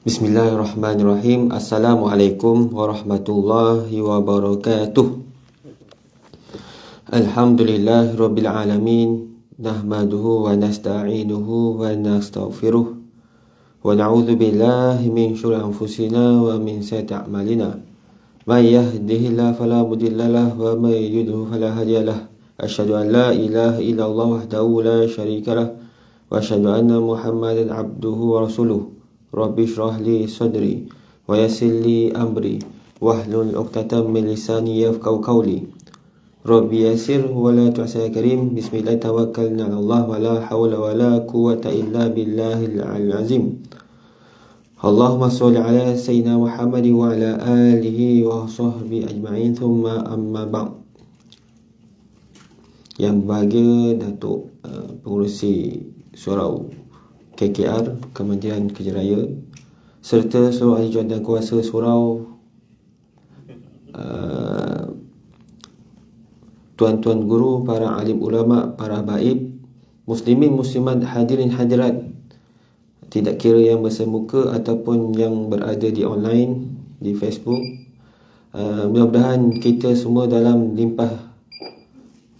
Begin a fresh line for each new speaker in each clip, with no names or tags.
Bismillahirrahmanirrahim. Assalamualaikum warahmatullahi wabarakatuh. Alhamdulillahirabbil alamin. Nahmaduhu wa nasta'inuhu wa nastaghfiruh. Wa na'udzu billahi min syururi anfusina wa min sayyiati a'malina. May yahdihillahu fala mudhillalah wa may yudhlil fala hadiyalah. Asyhadu an la ilaha illallah wahdahu la syarikalah wa asyhadu anna Muhammadan abduhu wa rasuluh. Rabbi shrah li sadri wa yassir li amri wahlul 'uqdatam min lisani yafqahu qawli. Rabbi yassir wa la tu'sir karim. Bismillah tawakkalna 'ala Allah wa la hawla wa la quwwata illa billahil 'aliyyil 'azim. Allahumma shalli 'ala sayyidina Muhammad wa 'ala alihi wa sahbihi ajma'in. Thumma amma ba'd. Yang berbahagia Datuk Pengerusi Surau KKR, Kementerian Kerja Raya, serta seluruh ahli jawatan kuasa surau, tuan-tuan guru, para alim ulama, para habaib, muslimin muslimat, hadirin hadirat, tidak kira yang bersemuka ataupun yang berada di online, di Facebook. Mudah-mudahan kita semua dalam limpah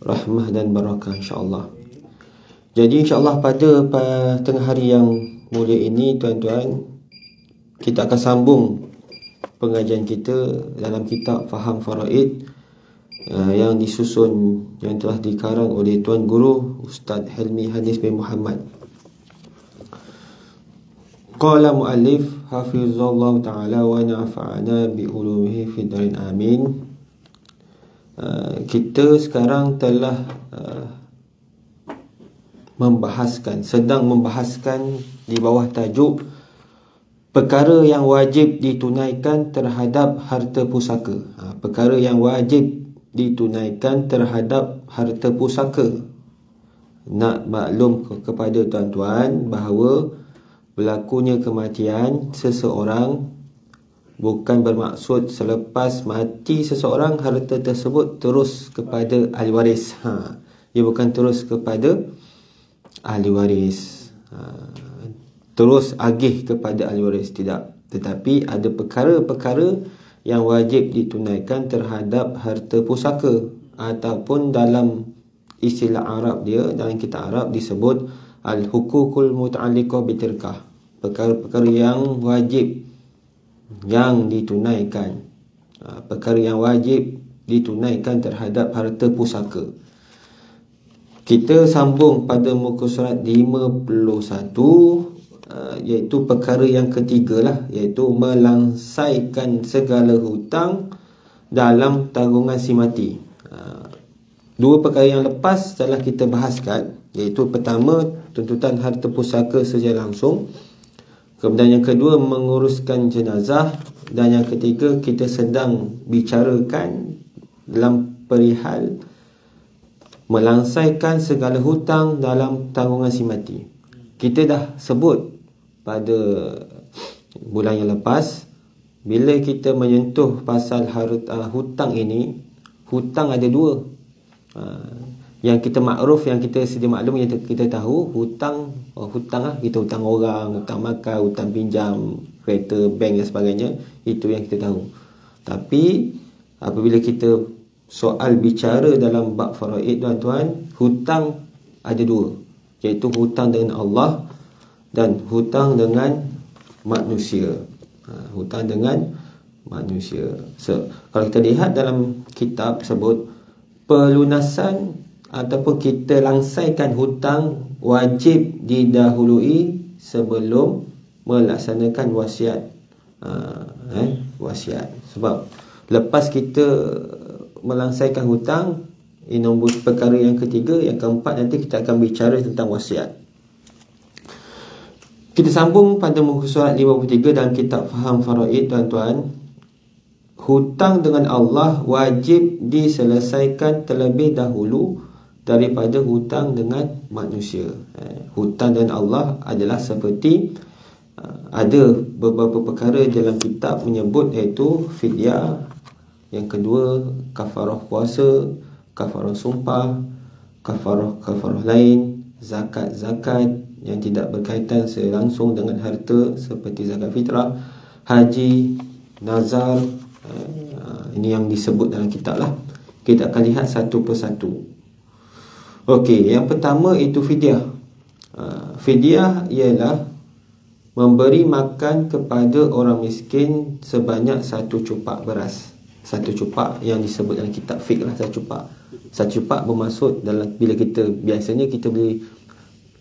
rahmah dan barakah, insya-Allah. Jadi insya-Allah pada tengah hari yang mulia ini, tuan-tuan, kita akan sambung pengajian kita dalam kitab Faham Faraid yang disusun, yang telah dikarang oleh Tuan Guru Ustaz Helmi Hanis bin Muhammad. Qala muallif hafizallahu ta'ala wa nafa'ana bi ulumihi fid darin amin. Kita sekarang telah sedang membahaskan di bawah tajuk perkara yang wajib ditunaikan terhadap harta pusaka. Perkara yang wajib ditunaikan terhadap harta pusaka. Nak maklum kepada tuan-tuan bahawa berlakunya kematian seseorang bukan bermaksud selepas mati seseorang harta tersebut terus kepada ahli waris. Dia bukan terus kepada ahli waris, terus agih kepada ahli waris, tidak. Tetapi ada perkara-perkara yang wajib ditunaikan terhadap harta pusaka, ataupun dalam istilah Arab dia, dalam kitab Arab disebut al-hukukul muta'alliqah bitirkah. Perkara-perkara yang wajib yang ditunaikan, perkara yang wajib ditunaikan terhadap harta pusaka. Kita sambung pada muka surat 51, iaitu perkara yang ketiga lah, iaitu melangsaikan segala hutang dalam tanggungan si mati. Dua perkara yang lepas telah kita bahaskan, iaitu pertama tuntutan harta pusaka secara langsung, kemudian yang kedua menguruskan jenazah, dan yang ketiga kita sedang bicarakan dalam perihal melangsaikan segala hutang dalam tanggungan si mati. Kita dah sebut pada bulan yang lepas, bila kita menyentuh pasal hutang ini, hutang ada dua. Yang kita makruf, yang kita sedia maklum, yang kita tahu, hutang lah, kita hutang orang, hutang makan, hutang pinjam, kereta, bank dan sebagainya, itu yang kita tahu. Tapi apabila kita soal bicara dalam bab faraid, tuan-tuan, hutang ada dua, iaitu hutang dengan Allah dan hutang dengan manusia. Hutang dengan manusia. Kalau kita lihat dalam kitab sebut, pelunasan ataupun kita langsaikan hutang wajib didahului sebelum melaksanakan wasiat. Wasiat. Sebab lepas kita melangsaikan hutang, ini nombor perkara yang ketiga. Yang keempat nanti kita akan bicara tentang wasiat. Kita sambung pada muka surat 53 dalam kitab Faham Faraid, tuan-tuan. Hutang dengan Allah wajib diselesaikan terlebih dahulu daripada hutang dengan manusia. Hutang dengan Allah adalah seperti, ada beberapa perkara dalam kitab menyebut, iaitu fidyah, yang kedua kafarah puasa, kafarah sumpah, kafarah lain, zakat yang tidak berkaitan langsung dengan harta seperti zakat fitrah, haji, nazar. Ini yang disebut dalam kitab lah. Kita akan lihat satu persatu. Okey, yang pertama itu fidyah. Fidyah ialah memberi makan kepada orang miskin sebanyak 1 cupak beras. 1 cupak yang disebut dalam kitab fiqh lah, 1 cupak. 1 cupak bermaksud dalam bila kita biasanya kita beli,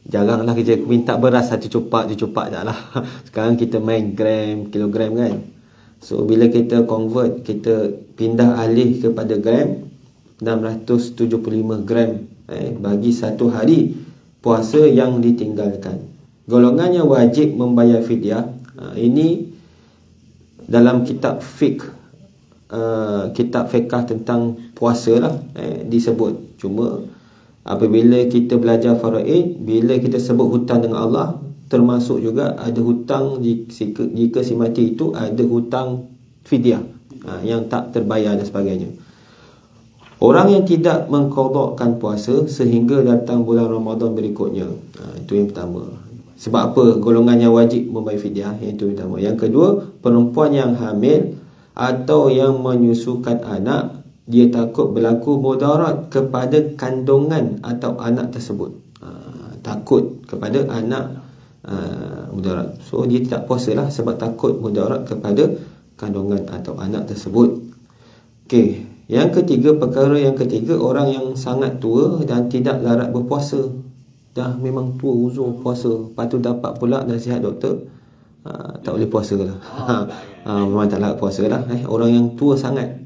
jaranglah kita minta beras 1 cupak tak lah. Sekarang kita main gram, kilogram kan. So bila kita convert, kita pindah alih kepada gram, 675 gram bagi 1 hari puasa yang ditinggalkan. Golongan yang wajib membayar fidyah, ini dalam kitab fiqh, kitab fiqh tentang puasa lah disebut. Cuma apabila kita belajar faraid, bila kita sebut hutang dengan Allah, termasuk juga ada hutang jika si mati itu ada hutang fidyah yang tak terbayar dan sebagainya. Orang yang tidak mengqadhakan puasa sehingga datang bulan Ramadan berikutnya, itu yang pertama. Sebab apa golongan yang wajib membayar fidyah? Itu yang pertama. Yang kedua, perempuan yang hamil atau yang menyusukan anak, dia takut berlaku mudarat kepada kandungan atau anak tersebut. Takut kepada anak mudarat. So dia tidak puasa lah sebab takut mudarat kepada kandungan atau anak tersebut. Okey. Yang ketiga, perkara yang ketiga, orang yang sangat tua dan tidak larat berpuasa. Dah memang tua uzur puasa, lepas tu dapat pula nasihat doktor, tak boleh puasa lah. Memang tak larat puasa lah. Orang yang tua sangat,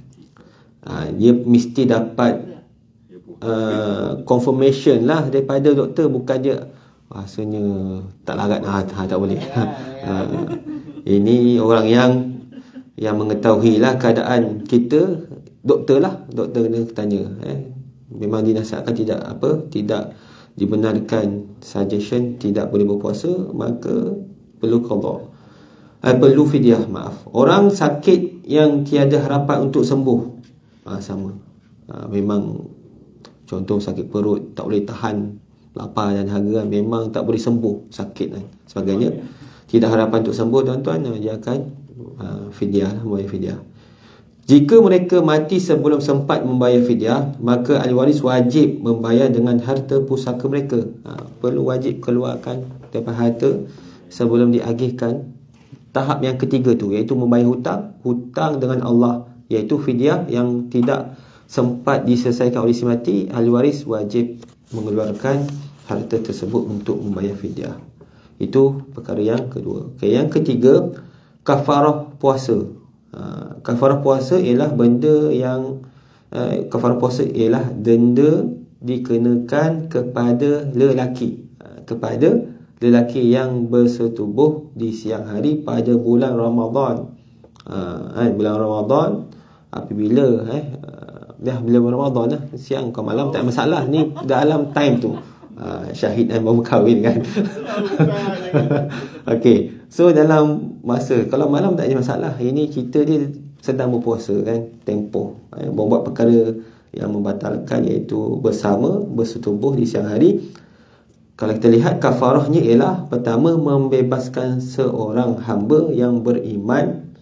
dia mesti dapat confirmation lah daripada doktor, bukan dia rasanya tak larat, tak boleh. Ini orang yang mengetahui lah keadaan kita. Doktor lah, doktor kena tanya. Memang dinasihatkan tidak dibenarkan suggestion tidak boleh berpuasa, maka perlu qadha. Perlu fidyah, maaf. Orang sakit yang tiada harapan untuk sembuh, sama. Memang contoh sakit perut, tak boleh tahan lapar dan dahaga, memang tak boleh sembuh sakit dan sebagainya. Tidak harapan untuk sembuh, tuan-tuan, dia akan fidyah, membayar fidyah. Jika mereka mati sebelum sempat membayar fidyah, maka ahli waris wajib membayar dengan harta pusaka mereka. Perlu wajib keluarkan daripada harta sebelum diagihkan. Tahap yang ketiga tu, iaitu membayar hutang dengan Allah, iaitu fidyah yang tidak sempat diselesaikan oleh si mati. Ahli waris wajib mengeluarkan harta tersebut untuk membayar fidyah. Itu perkara yang kedua. Yang ketiga, kafarah puasa. Kafarah puasa ialah benda yang kafarah puasa ialah denda dikenakan kepada lelaki, yang bersetubuh di siang hari pada bulan Ramadan. Bulan Ramadan apabila bulan Ramadan siang ke malam tak masalah, ni dalam time tu. Syahid dan baru kahwin kan. Okey, so dalam masa, kalau malam tak ada masalah. Ini kita dia sedang berpuasa kan, tempoh membuat perkara yang membatalkan, iaitu bersetubuh di siang hari. Kalau kita lihat, kafarahnya ialah pertama, membebaskan seorang hamba yang beriman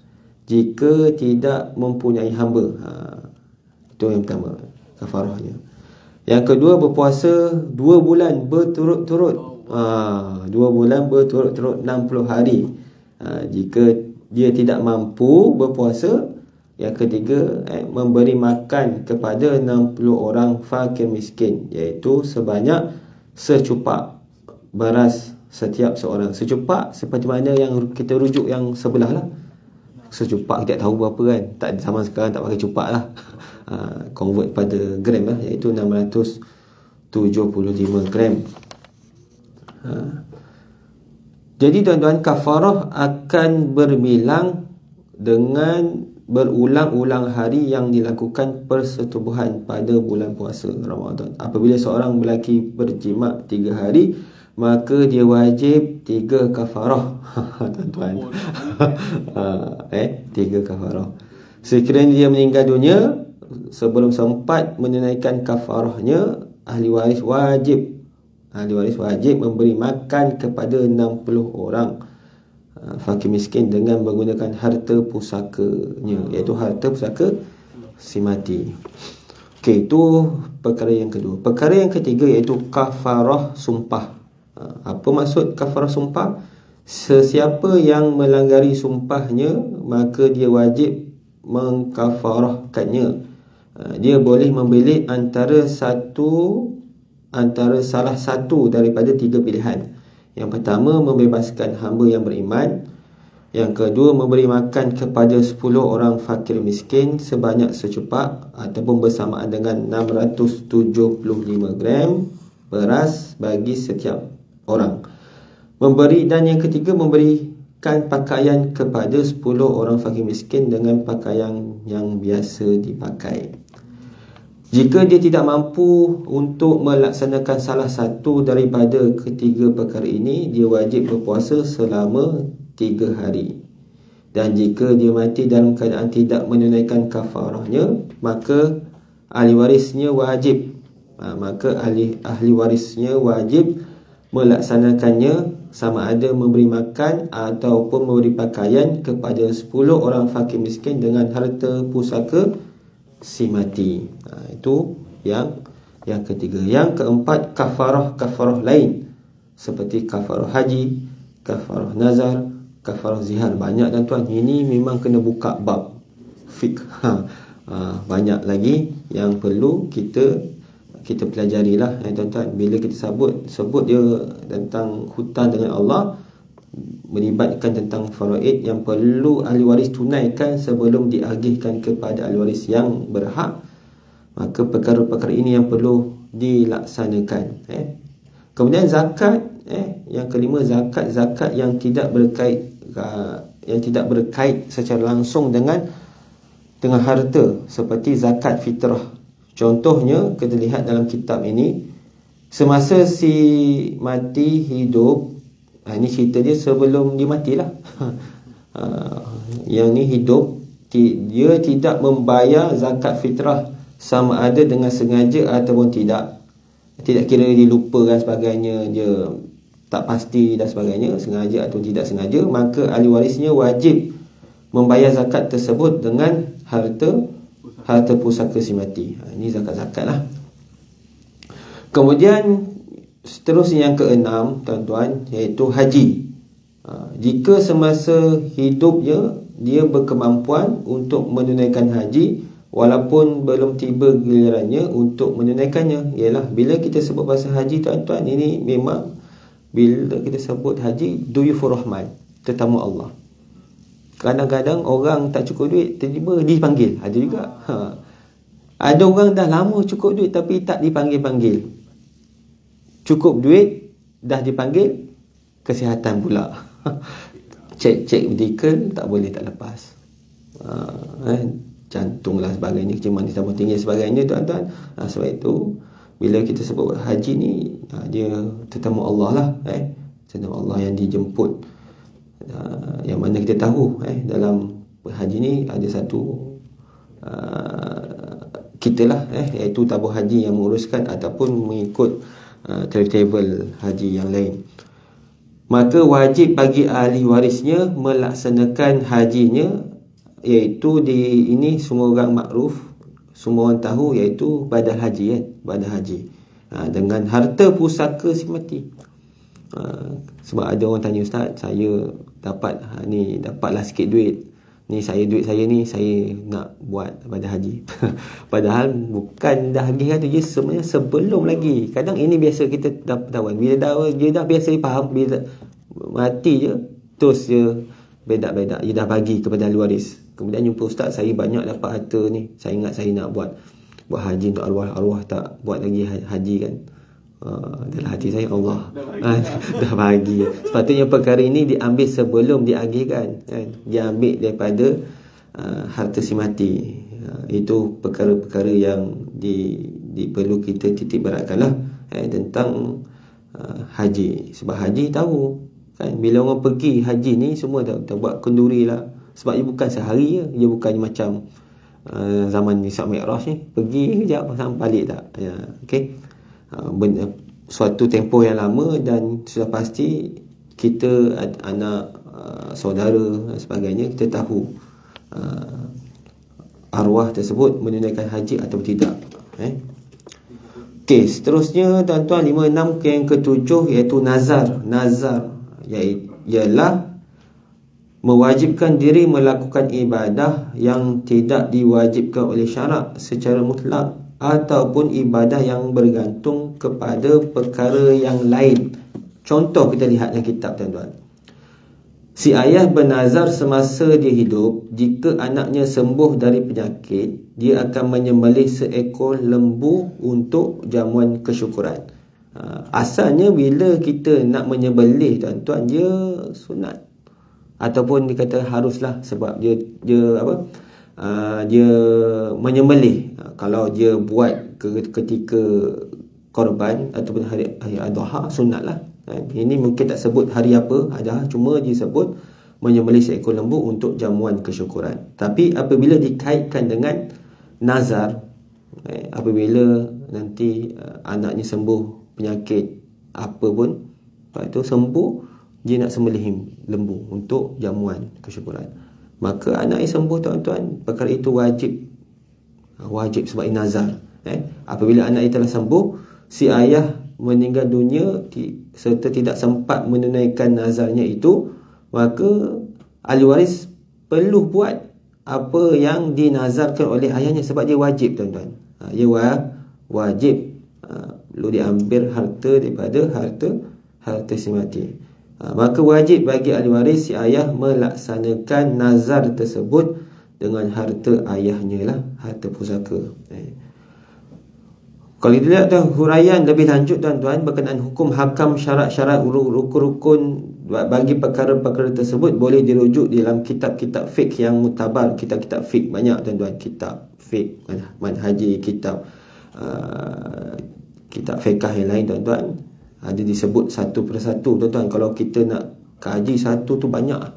jika tidak mempunyai hamba. Itu yang pertama, kafarahnya. Yang kedua, berpuasa 2 bulan berturut-turut. 2 bulan berturut-turut 60 hari. Jika dia tidak mampu berpuasa. Yang ketiga, memberi makan kepada 60 orang fakir miskin, iaitu sebanyak secupak beras setiap seorang. Secupak seperti mana yang kita rujuk yang sebelah lah. Secupak kita tak tahu berapa kan. Tak, zaman sekarang tak pakai cupak lah. Convert pada gram lah, iaitu 675 gram. Jadi tuan-tuan, kafarah akan berbilang dengan berulang-ulang hari yang dilakukan persetubuhan pada bulan puasa Ramadan. Apabila seorang lelaki berjimat 3 hari, maka dia wajib 3 kafarah. Tuan-tuan, 3 kafarah. Sekiranya dia meninggal dunia sebelum sempat menunaikan kafarahnya, ahli waris wajib ahli waris wajib memberi makan kepada 60 orang fakir miskin dengan menggunakan harta pusakanya, iaitu harta pusaka si mati. Okey, itu perkara yang kedua. Perkara yang ketiga iaitu kafarah sumpah. Apa maksud kafarah sumpah? Sesiapa yang melanggari sumpahnya, maka dia wajib mengkafarahkannya. Dia boleh memilih antara salah satu daripada 3 pilihan. Yang pertama, membebaskan hamba yang beriman. Yang kedua, memberi makan kepada 10 orang fakir miskin sebanyak secupak ataupun bersamaan dengan 675 gram beras bagi setiap orang. Dan yang ketiga, memberikan pakaian kepada 10 orang fakir miskin dengan pakaian yang biasa dipakai. Jika dia tidak mampu untuk melaksanakan salah satu daripada ketiga perkara ini, dia wajib berpuasa selama 3 hari. Dan jika dia mati dalam keadaan tidak menunaikan kafarahnya, maka ahli warisnya wajib melaksanakannya, sama ada memberi makan ataupun memberi pakaian kepada 10 orang fakir miskin dengan harta pusaka si mati. Itu yang ketiga. Yang keempat, kafarah lain seperti kafarah haji, kafarah nazar, kafarah zihar. Banyak tuan-tuan, ini memang kena buka bab fiqh. Banyak lagi yang perlu kita pelajarilah tuan-tuan. Bila kita sebut dia tentang hutang dengan Allah, melibatkan tentang faraid yang perlu ahli waris tunaikan sebelum diagihkan kepada ahli waris yang berhak, maka perkara-perkara ini yang perlu dilaksanakan. Kemudian zakat, yang kelima, zakat yang tidak berkait secara langsung dengan harta, seperti zakat fitrah. Contohnya kita lihat dalam kitab ini, semasa si mati hidup, ini cerita dia sebelum dia matilah. Yang ni hidup, dia tidak membayar zakat fitrah, sama ada dengan sengaja ataupun tidak. Tidak kira dia lupa dan sebagainya, dia tak pasti dan sebagainya, sengaja atau tidak sengaja, maka ahli warisnya wajib membayar zakat tersebut dengan harta pusaka si mati. Ini zakat-zakat lah. Kemudian seterusnya yang keenam tuan-tuan, iaitu haji. Jika semasa hidupnya dia berkemampuan untuk menunaikan haji, walaupun belum tiba gilirannya untuk menunaikannya. Ialah bila kita sebut pasal haji tuan-tuan, ini memang bila kita sebut haji, duyufur rahman, tetamu Allah. Kadang-kadang orang tak cukup duit, tiba-tiba dipanggil. Ada juga. Ada orang dah lama cukup duit tapi tak dipanggil-panggil. Cukup duit, dah dipanggil, kesihatan pula. Cek medical, tak boleh tak lepas. Jantung lah sebagainya, kencing manis, darah tinggi sebagainya tuan-tuan. Sebab itu, bila kita sebut haji ni, dia tetamu Allah lah. Tetamu Allah yang dijemput. Yang mana kita tahu, dalam haji ni ada satu kita lah, iaitu tabur haji yang menguruskan ataupun mengikut travel haji yang lain. Maka wajib bagi ahli warisnya melaksanakan hajinya, iaitu ini semua orang makruf, semua orang tahu, iaitu badal haji, badal haji dengan harta pusaka si mati. Sebab ada orang tanya, Ustaz, saya dapatlah sikit duit ni, duit saya ni saya nak buat badal haji. Padahal bukan dah agih tu, dia sebenarnya sebelum lagi. Kadang ini biasa kita ketahuan, bila dia dah biasa faham, bila mati je terus dia bedak-bedak, dia dah bagi kepada ahli waris. Kemudian jumpa, Ustaz, saya banyak dapat harta ni, saya ingat saya nak buat haji untuk arwah tak buat lagi haji kan. Dalam hati saya, Allah dah bagi. Sepatutnya perkara ini diambil sebelum diagihkan, dia ambil daripada harta si mati. Itu perkara-perkara yang perlu kita titik beratkanlah tentang haji. Sebab haji tahu kan, bila orang pergi haji ni semua dah buat kenduri lah. Sebab dia bukan sehari je, dia bukan macam zaman Isra Mi'raj ni, pergi kejap sampai balik tak. Okey. suatu tempoh yang lama dan sudah pasti kita anak saudara dan sebagainya, kita tahu arwah tersebut menunaikan haji atau tidak. Okey, seterusnya tuan-tuan, 5-6 ke yang ketujuh iaitu nazar. Nazar ialah mewajibkan diri melakukan ibadah yang tidak diwajibkan oleh syarak secara mutlak, ataupun ibadah yang bergantung kepada perkara yang lain. Contoh kita lihat dalam kitab, tuan-tuan. Si ayah bernazar semasa dia hidup, jika anaknya sembuh dari penyakit, dia akan menyembelih seekor lembu untuk jamuan kesyukuran. Asalnya bila kita nak menyembelih, tuan-tuan, dia sunat. Ataupun dikata haruslah, sebab dia dia menyembelih. Kalau dia buat ketika korban ataupun hari Adha, sunatlah. Ini mungkin tak sebut hari apa Adha, cuma dia sebut menyembelih seekor lembu untuk jamuan kesyukuran. Tapi apabila dikaitkan dengan nazar, apabila nanti anaknya sembuh penyakit apa pun, lepas itu sembuh, dia nak sembelih lembu untuk jamuan kesyukuran, maka anaknya sembuh, tuan-tuan, perkara itu wajib sebab ini nazar. Apabila anak itu telah sembuh, si ayah meninggal dunia serta tidak sempat menunaikan nazarnya itu, maka ahli waris perlu buat apa yang dinazarkan oleh ayahnya, sebab dia wajib, tuan-tuan. Dia wajib, perlu diambil harta daripada harta si mati. Maka wajib bagi ahli waris si ayah melaksanakan nazar tersebut dengan harta ayahnya lah, harta pusaka. Kalau kita lihat huraian lebih lanjut, tuan-tuan, berkenaan hukum hakam, syarat-syarat, rukun-rukun bagi perkara-perkara tersebut boleh dirujuk dalam kitab-kitab fiqh yang mutabar. Kitab-kitab fiqh banyak, tuan-tuan. Kitab fiqh, manhaji, kitab fiqh yang lain, tuan-tuan, ada disebut satu persatu, tuan-tuan. Kalau kita nak kaji satu tu banyak.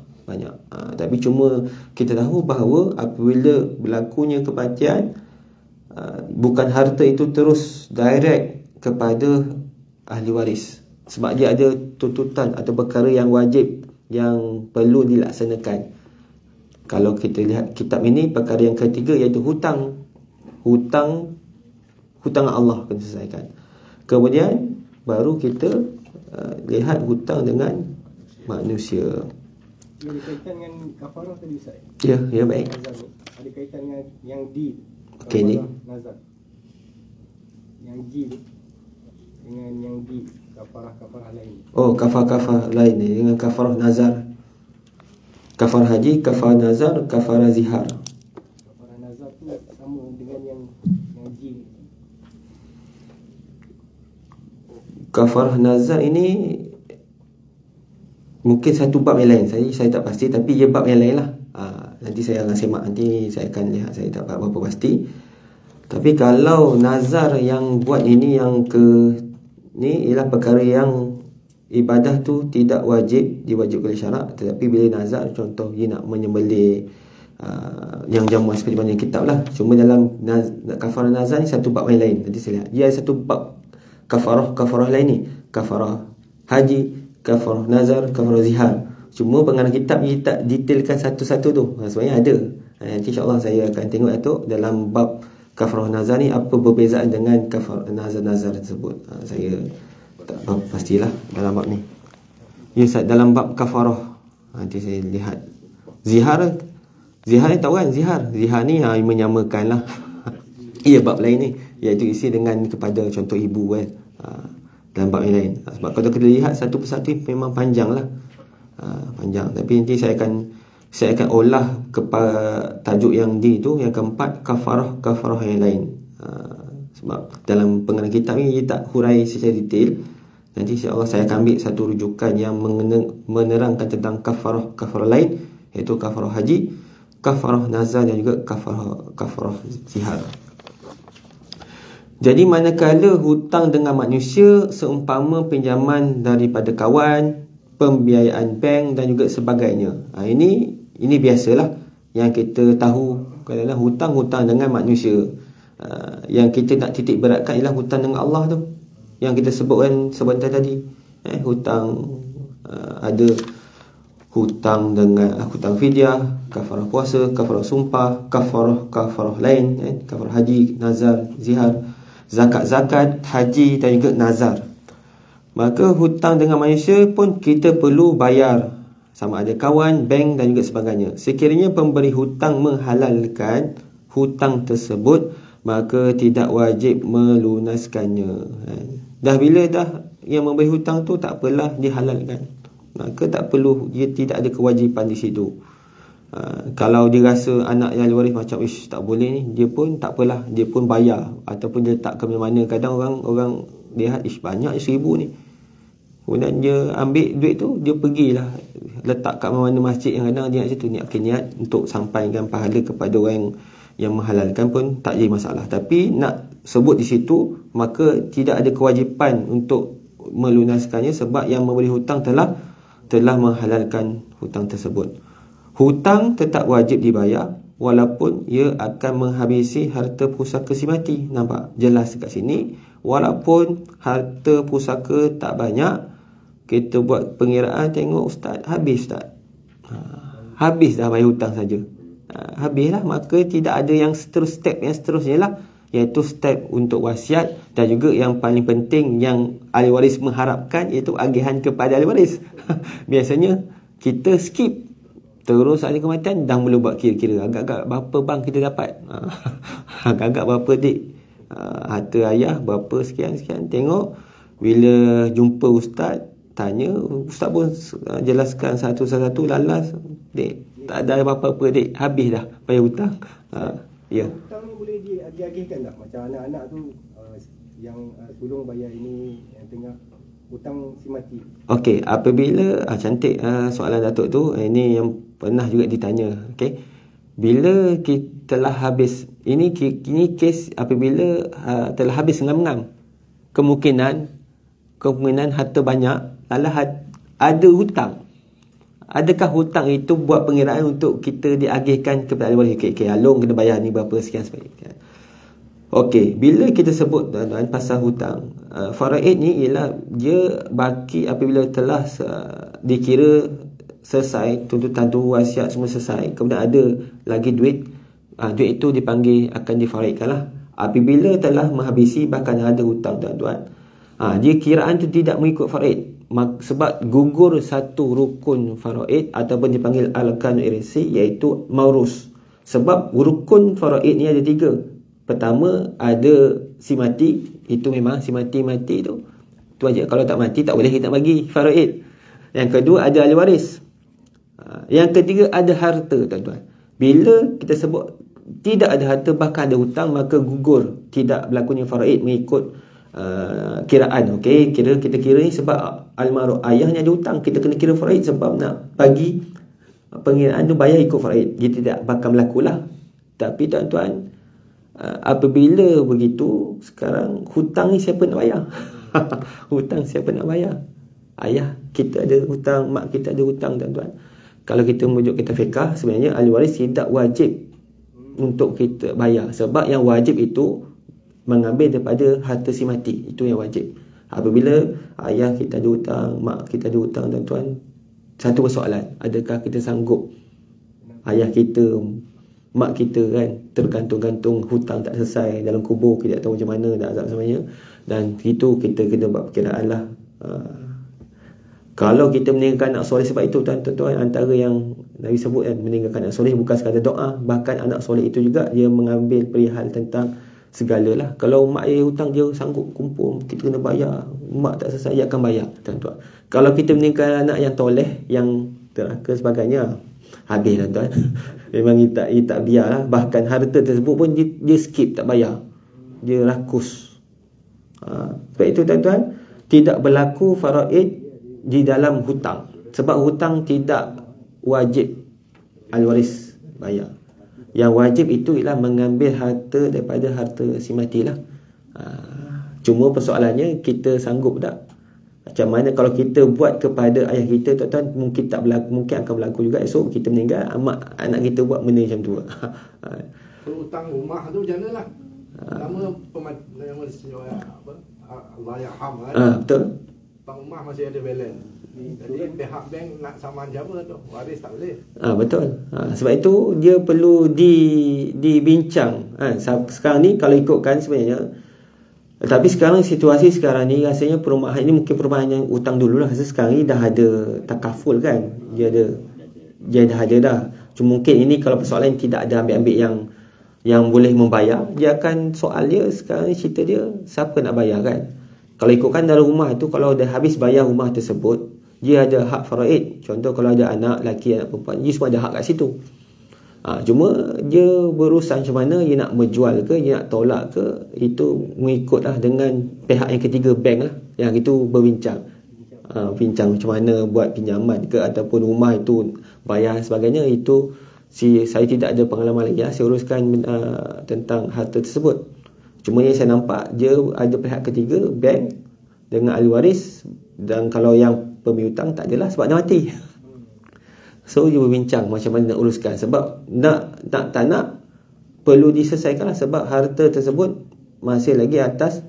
Tapi cuma kita tahu bahawa apabila berlakunya kematian, bukan harta itu terus direct kepada ahli waris, sebab dia ada tuntutan atau perkara yang wajib yang perlu dilaksanakan. Kalau kita lihat kitab ini, perkara yang ketiga iaitu hutang Allah kena selesaikan. Kemudian baru kita lihat hutang dengan manusia.
Ia ada kaitan dengan kafarah tadi, Ustaz?
Ya, baik.
Ada kaitan dengan yang di
okey ni.
Nazar. Yang di dengan yang di kafarah lain.
Oh, kafarah lain ni dengan kafarah nazar. Kafarah haji, kafarah nazar, kafarah zihar.
Kafarah nazar tu sama dengan yang di.
Kafarah nazar ini mungkin satu bab yang lain. Saya tak pasti, tapi ia bab yang lain lah. Nanti saya akan semak, nanti saya akan lihat, saya tak berapa pasti. Tapi kalau nazar yang buat ini, yang ni ialah perkara yang ibadah tu tidak wajib diwajibkan oleh syarak, tetapi bila nazar, contoh dia nak menyembelih yang jamuan seperti mana kitab lah. Cuma dalam kafarah nazar ni satu bab yang lain. Nanti saya lihat dia ada satu bab kafarah lain ni, kafarah haji, kafarah nazar, kafarah zihar. Cuma pengarang kitab dia tak detailkan satu-satu tu. Sebenarnya ada. Nanti insyaAllah saya akan tengok Datuk dalam bab kafarah nazar ni apa perbezaan dengan kafarah nazar tersebut. Saya tak pastilah dalam bab ni. Ya Ustaz, dalam bab kafarah nanti saya lihat. Zihar ni tahu kan? Zihar ni menyamakan lah. Ia bab lain ni, iaitu isi dengan kepada contoh ibu kan. Dalam bab yang lain. Sebab kalau kita lihat satu persatu memang panjang lah. Panjang. Tapi nanti saya akan olah kepada tajuk yang di tu, yang keempat, kafarah yang lain. Sebab dalam pengarang kitab ni dia tak hurai secara detail. Nanti insya-Allah saya akan ambil satu rujukan yang menerangkan tentang kafarah lain, iaitu kafarah haji, kafarah nazar dan juga kafarah zihar. Jadi manakala hutang dengan manusia seumpama pinjaman daripada kawan, pembiayaan bank dan juga sebagainya. Ini biasalah yang kita tahu. Kalau hutang dengan manusia, yang kita nak titik beratkan ialah hutang dengan Allah tu. yang kita sebutkan sebentar tadi. Hutang, ada hutang dengan hutang fidyah, kafarah puasa, kafarah sumpah, kafarah lain, kafarah haji, nazar, zihar, zakat, haji dan juga nazar. Maka hutang dengan manusia pun kita perlu bayar, sama ada kawan, bank dan juga sebagainya. Sekiranya pemberi hutang menghalalkan hutang tersebut, maka tidak wajib melunaskannya. Dah bila dah yang memberi hutang tu tak apalah dihalalkan, maka tak perlu, dia tidak ada kewajipan di situ. Kalau dia rasa anak yang ahli waris macam tak boleh ni, dia pun tak apalah, dia pun bayar ataupun dia letak ke mana-mana. Kadang orang lihat banyak 1,000 ni, kemudian dia ambil duit tu, dia pergilah letak kat mana-mana masjid yang kadang dia nak situ, niat untuk sampaikan pahala kepada orang yang menghalalkan pun tak jadi masalah. Tapi nak sebut di situ, maka tidak ada kewajipan untuk melunaskannya sebab yang memberi hutang telah menghalalkan hutang tersebut. Hutang tetap wajib dibayar walaupun ia akan menghabisi harta pusaka si mati. Nampak jelas kat sini, walaupun harta pusaka tak banyak, kita buat pengiraan, tengok ustaz, habis tak? Habis dah bayar hutang saja. Habislah, maka tidak ada yang step yang seterusnya lah, iaitu step untuk wasiat dan juga yang paling penting yang ahli waris mengharapkan, iaitu agihan kepada ahli waris. Biasanya kita skip terus ahli kematian, dah mula buat kira-kira agak-agak berapa bang kita dapat, agak-agak berapa dik, harta ayah berapa sekian-sekian. Tengok bila jumpa ustaz, tanya, ustaz pun jelaskan satu-satu, lalas, dik tak ada apa-apa dik, habis dah bayar hutang. Ya.
Hutang ni boleh diagihkan tak? Macam anak-anak tu yang tolong bayar ini, yang tengah hutang si mati. Okey,
apabila cantik soalan Datuk tu, ini yang pernah juga ditanya. Okey, bila kita telah habis, ini kes apabila telah habis ngam-ngam, kemungkinan harta banyak, lalu ada hutang. Adakah hutang itu buat pengiraan untuk kita diagihkan kepada ahli waris? Okey, Along kena bayar ni berapa sekian sebagainya. Okey, bila kita sebut tuan-tuan pasal hutang, faraid ni ialah dia baki apabila telah dikira selesai, tuntutan tu, wasiat semua selesai, kemudian ada lagi duit, duit itu dipanggil akan difaraidkan lah. Apabila telah menghabisi, bahkan ada hutang tuan-tuan, dia kiraan tu tidak mengikut faraid, sebab gugur satu rukun faraid ataupun dipanggil al-arkanul irsi, iaitu maurus. Sebab rukun faraid ni ada 3. Pertama, ada si mati, itu memang si mati tu aja. Kalau tak mati tak boleh kita bagi faraid. Yang kedua, ada ahli waris. Yang ketiga, ada harta tuan-tuan. Bila kita sebut tidak ada harta, bahkan ada hutang, maka gugur, tidak berlakunya faraid mengikut kiraan. Okey, kita kira ni sebab almarhum ayahnya ada hutang, kita kena kira faraid sebab nak bagi pengiraan tu bayar ikut faraid. Dia tidak bakal berlakulah. Tapi tuan-tuan, apabila begitu, sekarang hutang ni siapa nak bayar? Hutang siapa nak bayar? Ayah kita ada hutang, mak kita ada hutang tuan-tuan. Kalau kita merujuk kita fiqah, sebenarnya ahli waris tidak wajib untuk kita bayar, sebab yang wajib itu mengambil daripada harta si mati, itu yang wajib. Apabila ayah kita ada hutang, mak kita ada hutang tuan-tuan, satu persoalan, adakah kita sanggup ayah kita, mak kita kan tergantung-gantung, hutang tak selesai, dalam kubur kita tak tahu macam mana dah azab semuanya. Dan itu kita kena buat perkiraan lah. Kalau kita meninggalkan anak soleh, sebab itu tuan-tuan, antara yang Nabi sebut kan, meninggalkan anak soleh bukan sekadar doa, bahkan anak soleh itu juga dia mengambil perihal tentang segalalah. Kalau mak ayah hutang, dia sanggup kumpul, kita kena bayar. Mak tak selesai, dia akan bayar tuan-tuan. Kalau kita meninggalkan anak yang toleh, yang teraka sebagainya, habis tuan-tuan. Memang tak biar lah. Bahkan harta tersebut pun dia skip, tak bayar, dia rakus. Sebab itu tuan-tuan, tidak berlaku faraid di dalam hutang, sebab hutang tidak wajib ahli waris bayar. Yang wajib itu ialah mengambil harta daripada harta si mati lah. Cuma persoalannya, kita sanggup tak? Macam mana kalau kita buat kepada ayah kita tuan-tuan, mungkin tak berlaku, mungkin akan berlaku juga esok kita meninggal, anak kita buat benda macam tu.
Hutang rumah tu macam mana lah? Lama pematian apa? Allah yarham kan.
Betul.
Hutang rumah masih ada balance. Jadi pihak bank nak saman siapa tu? Waris tak boleh.
Betul. Sebab itu dia perlu dibincang. Sekarang ni kalau ikutkan sebenarnya, tapi sekarang situasi sekarang ni rasanya perumahan ini mungkin perumahan yang hutang dulu lah. Sekarang ni dah ada takaful kan. Dia dah ada dah. Cuma mungkin ini kalau persoalan tidak ada ambil-ambil yang boleh membayar, dia akan soal dia sekarang ni cerita dia siapa nak bayar kan. Kalau ikutkan dalam rumah tu, kalau dah habis bayar rumah tersebut, dia ada hak faraid. Contoh kalau ada anak lelaki, anak perempuan, dia semua ada hak kat situ. Cuma dia berurusan macam mana, dia nak menjual ke, dia nak tolak ke, itu mengikutlah dengan pihak yang ketiga, bank lah, yang itu berbincang. Bincang macam mana buat pinjaman ke, ataupun rumah itu bayar sebagainya. Itu saya tidak ada pengalaman lagi. Saya uruskan tentang harta tersebut. Cuma yang saya nampak, dia ada pihak ketiga, bank dengan ahli waris. Dan kalau yang pemiutang tak adalah, sebab dah mati. So dia berbincang macam mana nak uruskan. Sebab tak nak perlu diselesaikan lah. Sebab harta tersebut masih lagi atas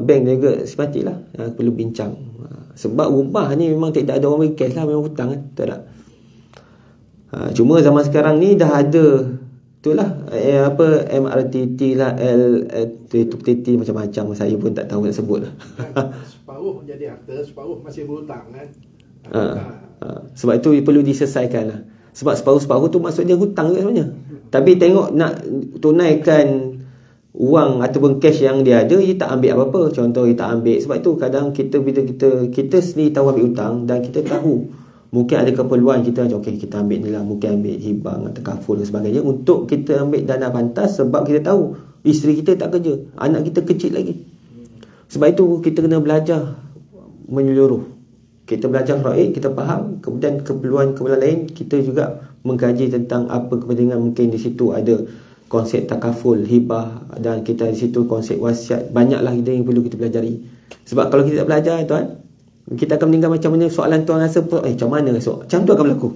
bank juga simati lah, perlu bincang. Sebab rumah ni memang tidak ada orang cash lah, memang hutang kan. Betul tak? Cuma zaman sekarang ni dah ada itulah MRTT lah, LTT macam-macam. Saya pun tak tahu nak sebut lah.
Separuh jadi harta, separuh masih berhutang kan.
Sebab itu perlu diselesaikan lah. Sebab separuh-separuh tu maksudnya hutang juga sebenarnya. Tapi tengok nak tunaikan wang ataupun cash yang dia ada, dia tak ambil apa-apa. Contoh dia tak ambil. Sebab itu kadang bila kita sendiri tahu ambil hutang, dan kita tahu mungkin ada keperluan, kita macam okey, kita ambil ni lah, mungkin ambil hibang atau kaful dan sebagainya, untuk kita ambil dana pantas. Sebab kita tahu isteri kita tak kerja, anak kita kecil lagi. Sebab itu kita kena belajar menyeluruh. Kita belajar faraid, kita faham. Kemudian keperluan lain, kita juga mengkaji tentang apa kepentingan. Mungkin di situ ada konsep takaful, hibah, dan kita di situ konsep wasiat. Banyaklah yang perlu kita pelajari. Sebab kalau kita tak belajar, tuan, kita akan meninggal macam mana soalan tuan rasa, macam mana esok? Macam tu akan berlaku.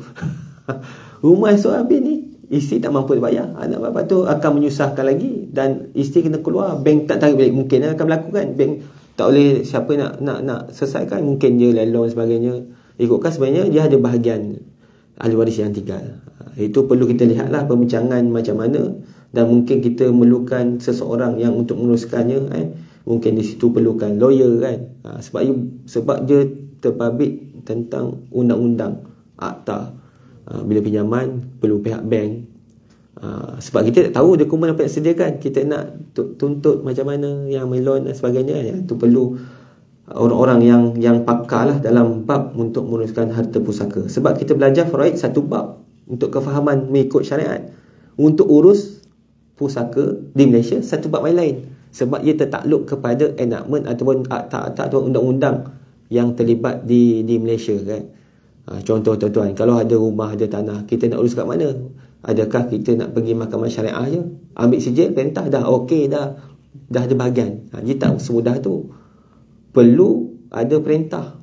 Rumah esok habis ni, isteri tak mampu bayar, anak bapa tu akan menyusahkan lagi, dan isteri kena keluar, bank tak tarik balik. Mungkin akan berlaku kan, bank tak boleh, siapa nak selesaikan, mungkin dia lelong sebagainya. Ikutkan sebenarnya dia ada bahagian ahli waris yang tinggal. Itu perlu kita lihatlah pembincangan macam mana, dan mungkin kita memerlukan seseorang yang untuk menguruskannya. Mungkin di situ perlukan lawyer kan. Sebab dia terbabit tentang undang-undang akta. Bila pinjaman perlu pihak bank. Sebab kita tak tahu dokumen apa yang sediakan. Kita nak tuntut macam mana, yang melon dan sebagainya. Itu perlu orang-orang yang pakar lah dalam bab untuk menguruskan harta pusaka. Sebab kita belajar faraid satu bab untuk kefahaman mengikut syariat. Untuk urus pusaka di Malaysia satu bab lain. Sebab ia tertakluk kepada enactment ataupun akta-akta atau undang-undang yang terlibat di Malaysia kan. Contoh tuan-tuan, kalau ada rumah, ada tanah, kita nak urus kat mana? Adakah kita nak pergi mahkamah syariah je? Ambil sijil, perintah, dah okey dah ada bahagian. Dia tak semudah tu. Perlu ada perintah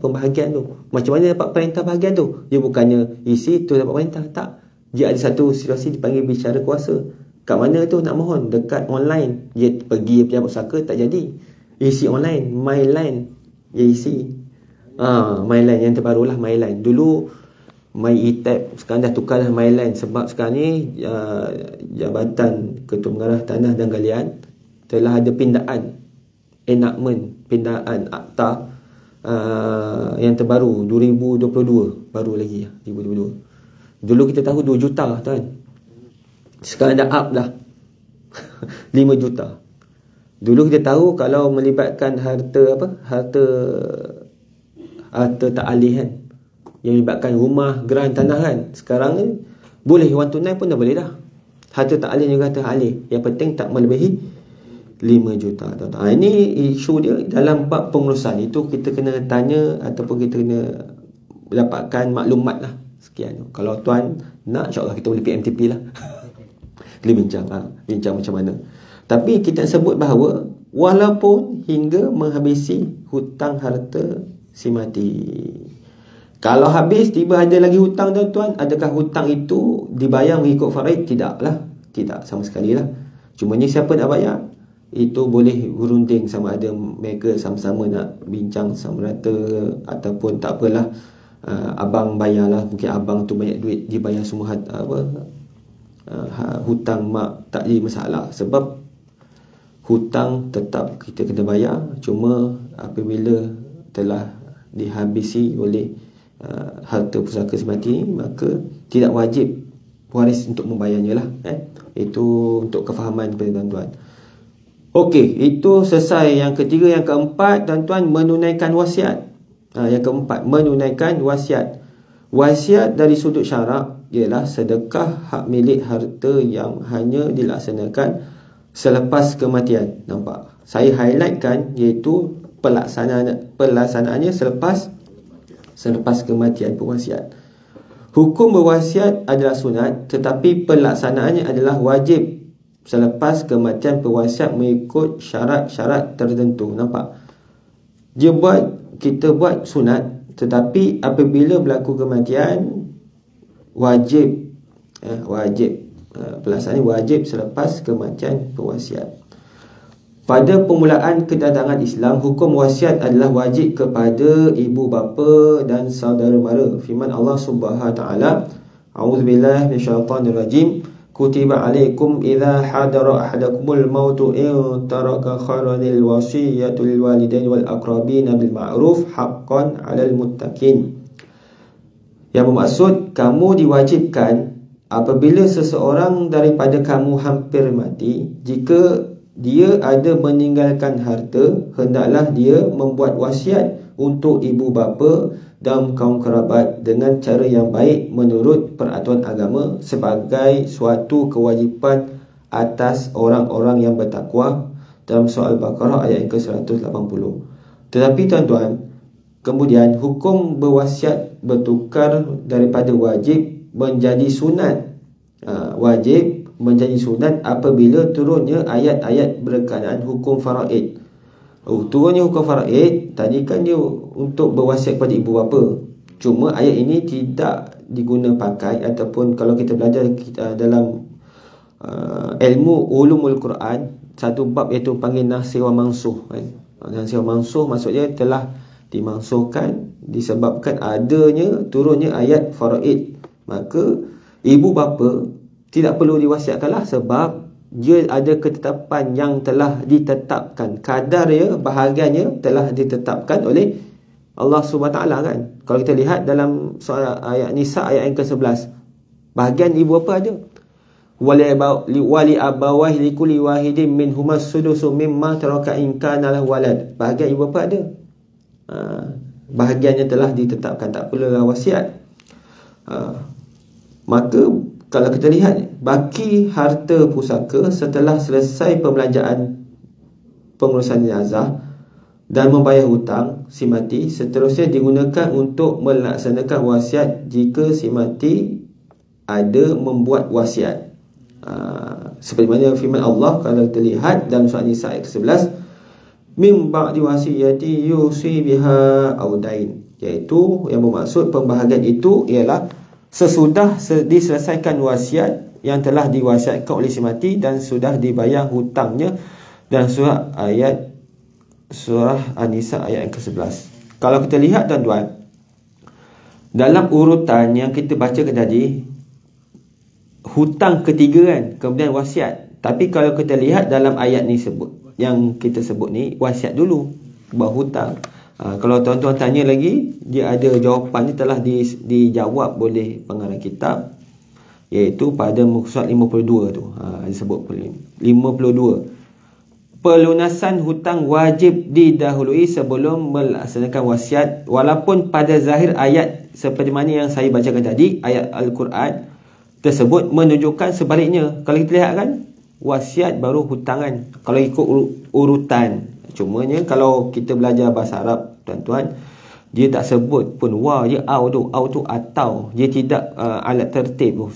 pembahagian tu. Macam mana dapat perintah bahagian tu? Dia bukannya isi tu dapat perintah, tak. Dia ada satu situasi dipanggil bicara kuasa. Kat mana tu nak mohon? Dekat online. Dia pergi pejabat pusaka, tak jadi. Isi online, MyLine dia isi. MyLine yang terbaru lah, MyLine. Dulu MyETAP, sekarang dah tukar lah MyLine. Sebab sekarang ni Jabatan Ketua Mengarah Tanah dan Galian telah ada pindaan enactment, pindaan akta yang terbaru 2022. Baru lagi 2022. Dulu kita tahu 2 juta tuan. Sekarang dah up dah 5 juta. Dulu kita tahu kalau melibatkan harta tak alih kan, yang melibatkan rumah, geran, tanah kan. Sekarang ni boleh wang tunai pun dah boleh dah. Harta tak alih juga harta alih. Yang penting tak melebihi 5 juta. Ini isu dia dalam bab pengurusan. Itu kita kena tanya ataupun kita kena dapatkan maklumat lah. Sekian. Kalau tuan nak, insyaAllah kita boleh PMTP lah. Kita bincang macam mana. Tapi kita sebut bahawa walaupun hingga menghabisi hutang harta si mati, kalau habis tiba ada lagi hutang tuan-tuan, adakah hutang itu dibayar mengikut faraid? Tidaklah. Tidak sama sekali lah. Cumanya siapa nak bayar, itu boleh berunding sama ada mereka sama-sama nak bincang sama rata ataupun tak apalah, abang bayarlah. Mungkin abang tu banyak duit, dia bayar semua hutang mak, tak jadi masalah. Sebab hutang tetap kita kena bayar, cuma apabila telah dihabisi oleh harta pusaka si mati, maka tidak wajib waris untuk membayarnya lah. Itu untuk kefahaman kepada tuan-tuan. Okey, itu selesai yang ketiga. Yang keempat, tuan-tuan, menunaikan wasiat. Yang keempat, menunaikan wasiat. Wasiat dari sudut syarak ialah sedekah hak milik harta yang hanya dilaksanakan selepas kematian. Nampak? Saya highlightkan iaitu pelaksanaannya selepas kematian pewasiat. Hukum berwasiat adalah sunat, tetapi pelaksanaannya adalah wajib selepas kematian pewasiat mengikut syarat-syarat tertentu. Nampak? Kita buat sunat, tetapi apabila berlaku kematian, wajib pelaksanaan wajib selepas kematian pewasiat. Pada permulaan kedatangan Islam, hukum wasiat adalah wajib kepada ibu bapa dan saudara mara. Firman Allah Subhanahu wa taala, A'udzubillahi minasyaitonirrajim. Kutiba alaikum idza hadara ahadakumul mautu in taraka khairanil wasiyatu lil walidaini wal aqrabin bil ma'ruf haqqan 'alal muttaqin. Yang bermaksud, kamu diwajibkan apabila seseorang daripada kamu hampir mati, jika dia ada meninggalkan harta, hendaklah dia membuat wasiat untuk ibu bapa dan kaum kerabat dengan cara yang baik menurut peraturan agama sebagai suatu kewajipan atas orang-orang yang bertakwa dalam surah Al-Baqarah ayat yang ke-180. Tetapi tuan-tuan, kemudian hukum berwasiat bertukar daripada wajib menjadi sunat. Wajib menjadi sunat apabila turunnya ayat-ayat berkenaan hukum faraid. Turunnya hukum faraid tadi kan dia untuk berwasiat kepada ibu bapa. Cuma ayat ini tidak diguna pakai, ataupun kalau kita belajar dalam ilmu ulumul Quran, satu bab iaitu panggil nasih wa mansuh kan. Nasih wa mansuh maksudnya telah dimansuhkan disebabkan adanya turunnya ayat faraid. Maka ibu bapa tidak perlu diwasiatkanlah, sebab dia ada ketetapan yang telah ditetapkan. Kadar dia, bahagiannya telah ditetapkan oleh Allah SWT kan. Kalau kita lihat dalam soal ayat Nisa ayat yang ke-11, bahagian ibu bapa ada. Wali abawahi likulli wahidin minhuma sudusu mimma taraka in kana lahu walad. Bahagian ibu bapa ada. Bahagiannya telah ditetapkan, tak perlulah wasiat. Maka kalau kita lihat baki harta pusaka setelah selesai pembelanjaan pengurusan jenazah dan membayar hutang si mati, seterusnya digunakan untuk melaksanakan wasiat jika si mati ada membuat wasiat. Seperti mana firman Allah kalau kita lihat dalam surah Nisa ayat ke-11, min ba'di wasiyati yusi biha aw dain, iaitu yang bermaksud pembahagian itu ialah sesudah diselesaikan wasiat yang telah diwasiatkan oleh si mati dan sudah dibayar hutangnya, dan surah An-Nisa ayat yang ke-11. Kalau kita lihat tuan-tuan, dalam urutan yang kita bacakan tadi, hutang ketiga kan, kemudian wasiat. Tapi kalau kita lihat dalam ayat ni yang kita sebut ni, wasiat dulu baru hutang. Kalau tuan-tuan tanya lagi, dia ada jawapannya telah dijawab oleh pengarang kitab, iaitu pada muka surat 52 tu. Disebut 52. Pelunasan hutang wajib didahului sebelum melaksanakan wasiat, walaupun pada zahir ayat seperti mana yang saya bacakan tadi, ayat Al-Quran tersebut menunjukkan sebaliknya. Kalau kita lihat kan, wasiat baru hutangan kalau ikut urutan. Cumanya kalau kita belajar bahasa Arab tuan-tuan, dia tak sebut pun wa je au tu atau, dia tidak alat tertib tu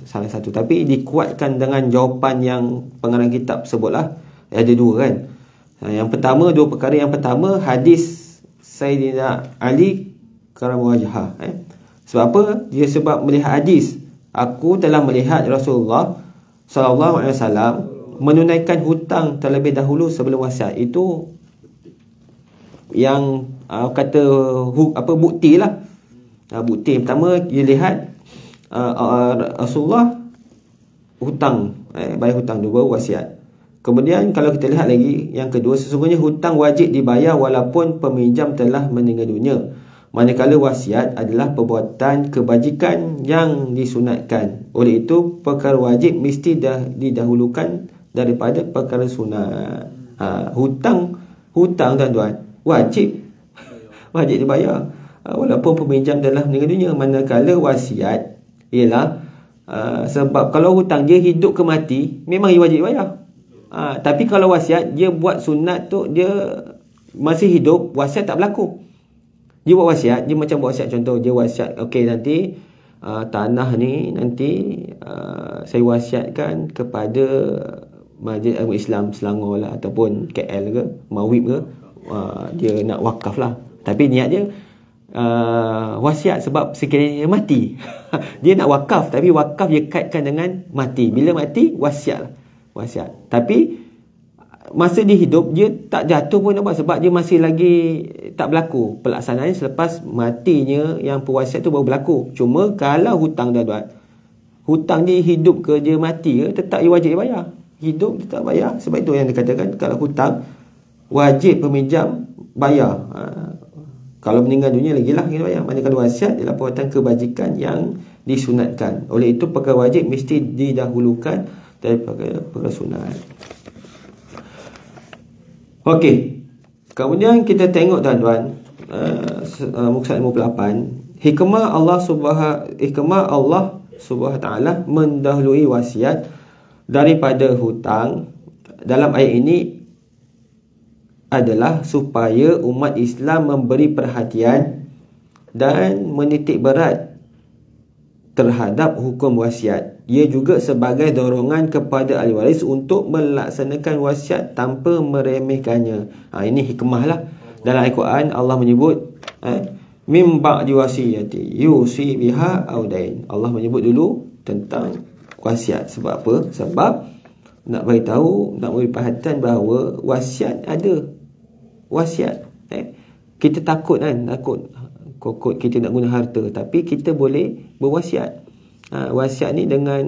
salah satu, tapi dikuatkan dengan jawapan yang pengarang kitab sebutlah. Ada dua kan. Yang pertama, dua perkara. Yang pertama, hadis Sayyidina Ali karamawajhah. Sebab apa? Dia sebab melihat hadis, aku telah melihat Rasulullah SAW menunaikan hutang terlebih dahulu sebelum wasiat. Itu yang kata bukti lah. Bukti pertama dia lihat Rasulullah hutang, bayar hutang dulu baru wasiat. Kemudian kalau kita lihat lagi yang kedua, sesungguhnya hutang wajib dibayar walaupun peminjam telah meninggal dunia. Manakala wasiat adalah perbuatan kebajikan yang disunatkan. Oleh itu perkara wajib mesti didahulukan daripada perkara sunat. Hutang tuan-tuan wajib dibayar walaupun peminjam telah meninggal dunia. Manakala wasiat ialah sebab kalau hutang dia hidup ke mati memang dia wajib bayar. Tapi kalau wasiat dia buat sunat tu, dia masih hidup, wasiat tak berlaku. Dia buat wasiat, dia macam buat wasiat, contoh dia wasiat, okey nanti tanah ni nanti saya wasiatkan kepada Masjid Al-Islam Selangor lah, ataupun KL ke, Mawib ke, dia nak wakaf lah. Tapi niat dia wasiat sebab sekiranya dia mati. Dia nak wakaf, tapi wakaf dia kaitkan dengan mati. Bila mati, wasiat lah. Wasiat. Tapi masa dia hidup dia tak jatuh pun nampak, sebab dia masih lagi tak berlaku. Pelaksanaannya selepas matinya yang pewasiat tu baru berlaku. Cuma kalau hutang tuan-tuan, hutang dia hidup ke dia mati ke, tetap dia wajib bayar. Hidup tetap bayar. Sebab itu yang dikatakan kalau hutang wajib peminjam bayar. Kalau meninggal dunia lagi lah kena bayar. Manakala wasiat ialah perbuatan kebajikan yang disunatkan. Oleh itu perkara wajib mesti didahulukan daripada perkara sunat. Okey. Kemudian kita tengok tuan-tuan, muka 58, hikmah Allah Subhanahu taala mendahului wasiat daripada hutang dalam ayat ini adalah supaya umat Islam memberi perhatian dan menitik berat terhadap hukum wasiat. Ia juga sebagai dorongan kepada ahli waris untuk melaksanakan wasiat tanpa meremehkannya. Ini hikmah lah. Dalam Al-Quran Allah menyebut mim ba'di wasiyati yusi biha aw dain. Allah menyebut dulu tentang wasiat. Sebab apa? Sebab nak beritahu, nak beri perhatian bahawa wasiat ada. Wasiat. Kita takut kan, takut kita nak guna harta, tapi kita boleh berwasiat. Wasiat ni dengan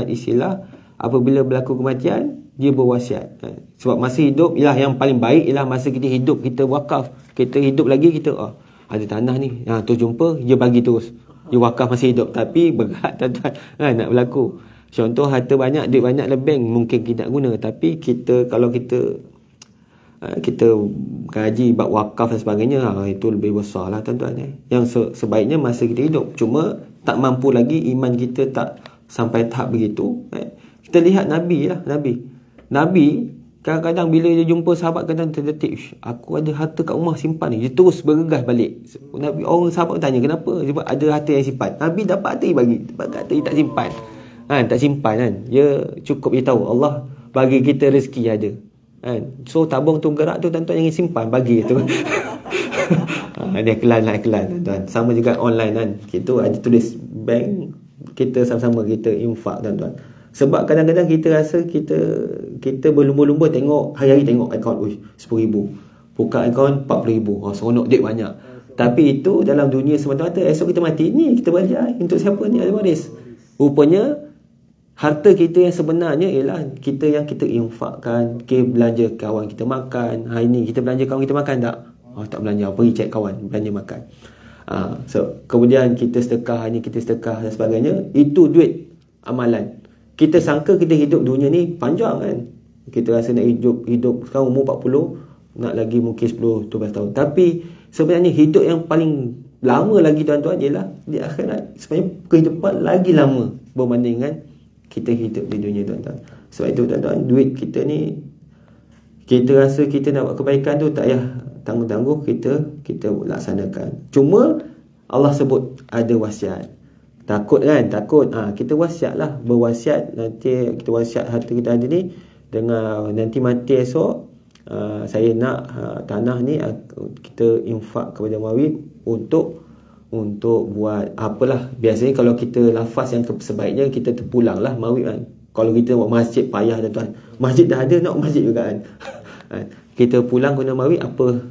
istilah apabila berlaku kematian dia berwasiat. Sebab masa hidup ialah yang paling baik, ialah masa kita hidup kita wakaf. Kita hidup lagi kita ada tanah ni, terus jumpa dia bagi terus. Dia wakaf masih hidup, tapi berat tuan-tuan nak berlaku. Contoh harta banyak, duit banyak dalam bank mungkin kita nak guna, tapi kalau kita gaji bab wakaf dan sebagainya, itu lebih besar lah tuan-tuan. Yang sebaiknya masa kita hidup. Cuma tak mampu lagi, iman kita tak sampai tahap begitu. Kita lihat Nabi lah. Nabi kadang-kadang bila dia jumpa sahabat, kadang terdetik, aku ada harta kat rumah simpan ni, dia terus bergegas balik. Nabi, orang sahabat tanya kenapa, sebab ada harta yang simpan. Nabi dapat harta dia bagi, dapat harta dia tak simpan. Tak simpan kan, dia cukup dia tahu Allah bagi kita rezeki ada. So tabung tu gerak tu tuan-tuan jangan simpan, bagi tu. Dia kelan tuan-tuan. Sama juga online kan, kita ada tulis bank, kita sama-sama kita infak tuan-tuan. Sebab kadang-kadang kita rasa kita berlumba-lumba tengok, hari-hari tengok akaun 10,000, buka akaun 40,000, seronok duit banyak. Tapi itu dalam dunia semata-mata. Esok kita mati, ni kita belajar untuk siapa ni, ahli waris. Rupanya harta kita yang sebenarnya ialah kita yang kita infakkan. Kita belanja kawan kita makan. Hari ni kita belanja kawan kita makan tak? Tak belanja, pergi cek kawan belanja makan. So kemudian kita sedekah, hari ni kita sedekah dan sebagainya. Itu duit amalan. Kita sangka kita hidup dunia ni panjang kan. Kita rasa nak hidup sekarang umur 40, nak lagi mungkin 10-12 tahun. Tapi sebenarnya hidup yang paling lama lagi tuan-tuan ialah di akhirat. Sebenarnya kehidupan lagi lama berbanding dengan kita hidup di dunia tuan-tuan. Sebab itu tuan-tuan, duit kita ni, kita rasa kita nak buat kebaikan tu tak payah tangguh-tangguh, kita laksanakan. Cuma Allah sebut ada wasiat. Takut kan? Takut. Kita wasiat lah. Berwasiat. Nanti kita wasiat harta kita ada ni, dengan nanti mati esok, saya nak tanah ni kita infak kepada mawib untuk buat apalah. Biasanya kalau kita lafaz yang sebaiknya kita terpulang lah mawib kan. Kalau kita buat masjid payah tuan-tuan. Masjid dah ada, nak masjid juga kan. Kita pulang guna mawid apa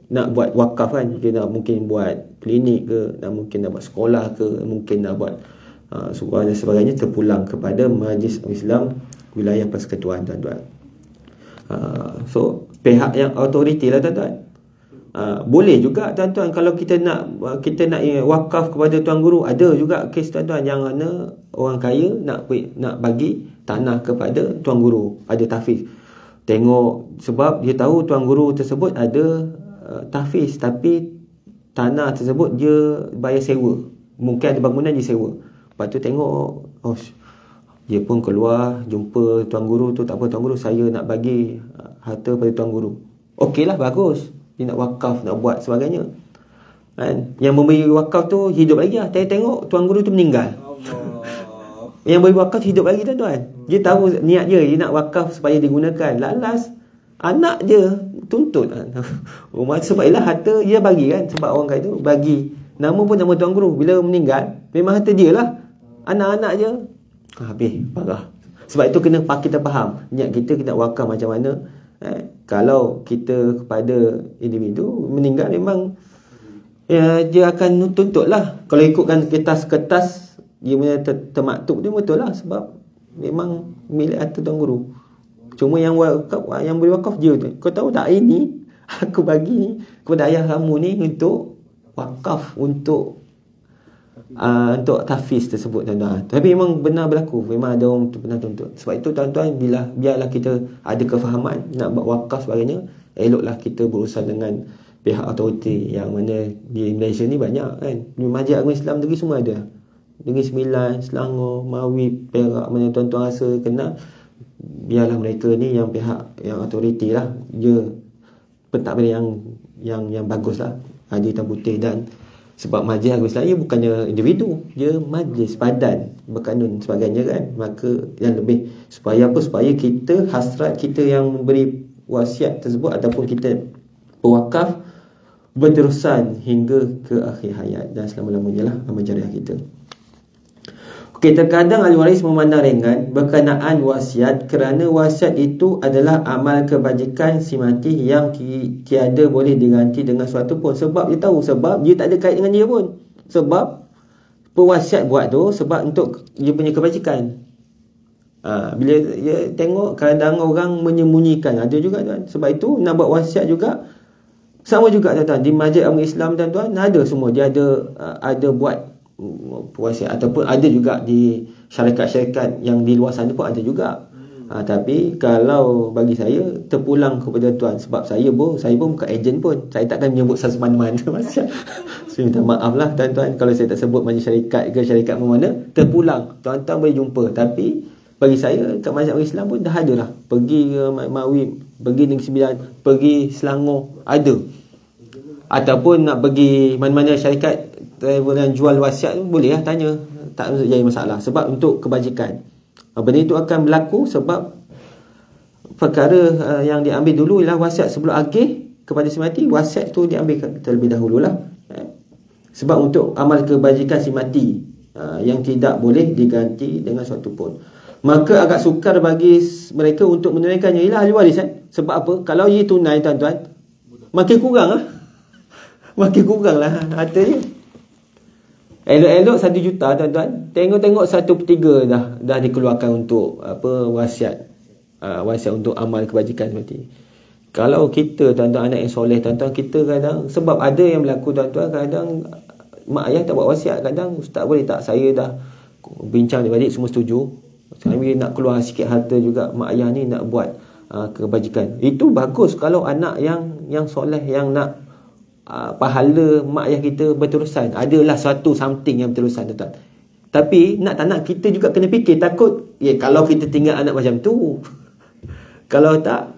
nak buat wakaf kan. Kita nak mungkin buat klinik ke, nak mungkin nak buat sekolah ke, mungkin nak buat sekolah dan sebagainya, terpulang kepada Majlis Islam Wilayah Persekutuan tuan-tuan. So pihak yang autoriti lah tuan-tuan. Boleh juga tuan-tuan kalau kita nak wakaf kepada tuan guru. Ada juga kes tuan-tuan yang mana orang kaya nak bagi tanah kepada tuan guru, ada tahfiz. Tengok sebab dia tahu tuan guru tersebut ada tahfiz, tapi tanah tersebut dia bayar sewa. Mungkin ada bangunan dia sewa. Lepas tu tengok dia pun keluar jumpa tuan guru tu, tak apa tuan guru, saya nak bagi harta pada tuan guru. Okeylah, bagus. Dia nak wakaf, nak buat sebagainya. Kan? Yang memberi wakaf tu hidup lagi lah. Tengok tuan guru tu meninggal. Yang beri wakaf hidup lagi tuan-tuan. Dia tahu niat dia nak wakaf supaya digunakan. Lalas anak dia tuntut. Sebab ialah harta dia bagi kan. Sebab orang kata tu bagi. Nama pun nama tuan guru. Bila meninggal, memang harta dia lah. Anak-anak dia habis, parah. Sebab itu kena kita faham niat kita nak wakaf macam mana. Kalau kita kepada individu meninggal, memang dia akan tuntut lah. Kalau ikutkan kertas dia punya termaktub dia, betul lah. Sebab memang milik harta tuan guru. Cuma yang beri wakaf dia tu, kau tahu tak, ini aku bagi kepada ayah kamu ni untuk wakaf, untuk tahfiz tersebut tuan-tuan. Tapi memang benar berlaku, memang ada orang pernah tuntut. Sebab itu tuan-tuan, biarlah kita ada kefahaman nak buat wakaf sebagainya, eloklah kita berurusan dengan pihak autoriti yang mana di Malaysia ni banyak kan. Di Masjid Agung Islam Negeri semua ada. Negeri Sembilan, Selangor, Mawib, Perak, mana tuan-tuan rasa kena, biarlah mereka ni yang pihak yang autoriti lah. Dia pentadbir yang bagus lah, adil dan putih. Dan sebab Majlis Agung Islam ia bukannya individu, dia majlis padan berkanun sebagainya kan. Maka yang lebih supaya apa, supaya kita, hasrat kita yang memberi wasiat tersebut ataupun kita berwakaf berterusan hingga ke akhir hayat dan selama-lamanya lah amal jariah kita. Okey, terkadang ahli waris memandang ringan berkenaan wasiat kerana wasiat itu adalah amal kebajikan si mati yang tiada boleh diganti dengan sesuatu pun. Sebab dia tahu, sebab dia tak ada kait dengan dia pun. Sebab pewasiat buat tu sebab untuk dia punya kebajikan. Bila dia tengok kadang orang menyembunyikan, ada juga tuan. Sebab itu nak buat wasiat juga sama juga tuan-tuan. Di Masjid Agung Islam tuan-tuan ada semua. Dia ada buat wasiat, ataupun ada juga di syarikat-syarikat yang di luar sana pun ada juga. Tapi kalau bagi saya terpulang kepada tuan, sebab saya pun bukan ejen pun, saya takkan menyebut mana-mana wasiat. So, minta maaf lah tuan-tuan kalau saya tak sebut mana syarikat ke syarikat mana, terpulang tuan-tuan boleh jumpa. Tapi bagi saya kat Masjid Islam pun dah ada lah. Pergi ke Mawib, pergi Negeri Sembilan, pergi Selangor ada. Ataupun nak pergi mana-mana syarikat travel dan jual wasiat, boleh lah tanya, tak jadi masalah. Sebab untuk kebajikan, benda itu akan berlaku sebab perkara yang diambil dulu ialah wasiat sebelum agih kepada si mati. Wasiat tu diambil terlebih dahululah. Sebab untuk amal kebajikan si mati yang tidak boleh diganti dengan sesuatu pun. Maka agak sukar bagi mereka untuk menunaikannya. Ialah ahli waris kan. Sebab apa? Kalau ia tunai tuan-tuan, makin kurang lah. Makin kurang lah hartanya. Elok-elok 1 juta tuan-tuan, tengok-tengok 1/3 dah dikeluarkan untuk apa, wasiat. Wasiat untuk amal kebajikan seperti. Kalau kita tuan-tuan anak yang soleh tuan-tuan, kita kadang, sebab ada yang berlaku tuan-tuan, kadang mak ayah tak buat wasiat, kadang ustaz boleh tak saya dah bincang dengan adik semua setuju, kami nak keluar sikit harta juga, mak ayah ni nak buat kebajikan. Itu bagus kalau anak yang soleh, yang nak pahala mak ayah kita berterusan, adalah suatu something yang berterusan tuan-tuan. Tapi nak tak nak kita juga kena fikir, takut kalau kita tinggal anak macam tu, kalau tak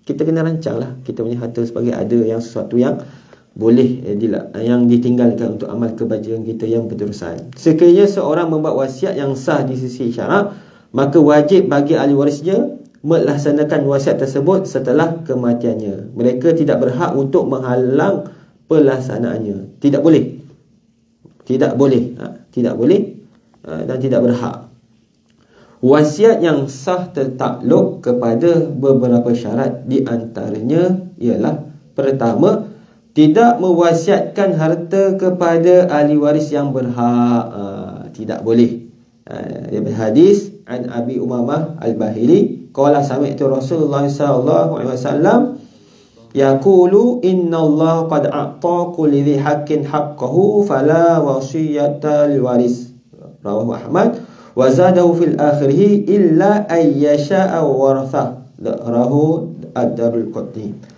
kita kena rancang lah kita punya harta sebagai ada yang sesuatu yang boleh yang ditinggalkan untuk amal kebajikan kita yang berterusan. Sekiranya seorang membuat wasiat yang sah di sisi syarak, maka wajib bagi ahli warisnya melaksanakan wasiat tersebut setelah kematiannya. Mereka tidak berhak untuk menghalang pelaksanaannya. Tidak boleh. Tidak boleh. Tidak boleh dan tidak berhak. Wasiat yang sah tertakluk kepada beberapa syarat. Di antaranya ialah, pertama, tidak mewasiatkan harta kepada ahli waris yang berhak. Tidak boleh. Dari hadis an Abi Umamah Al-Bahili qala sami'tu Rasulullah sallallahu alaihi wasallam yaqulu innallaha qad a'ta kulli dhi haqqin haqqahu fala wasiyata lil waris. Rawahu Ahmad wa zadahu fil akhirih illa ay yasha'a warathah. Rawahu Ad-Darul Qutni.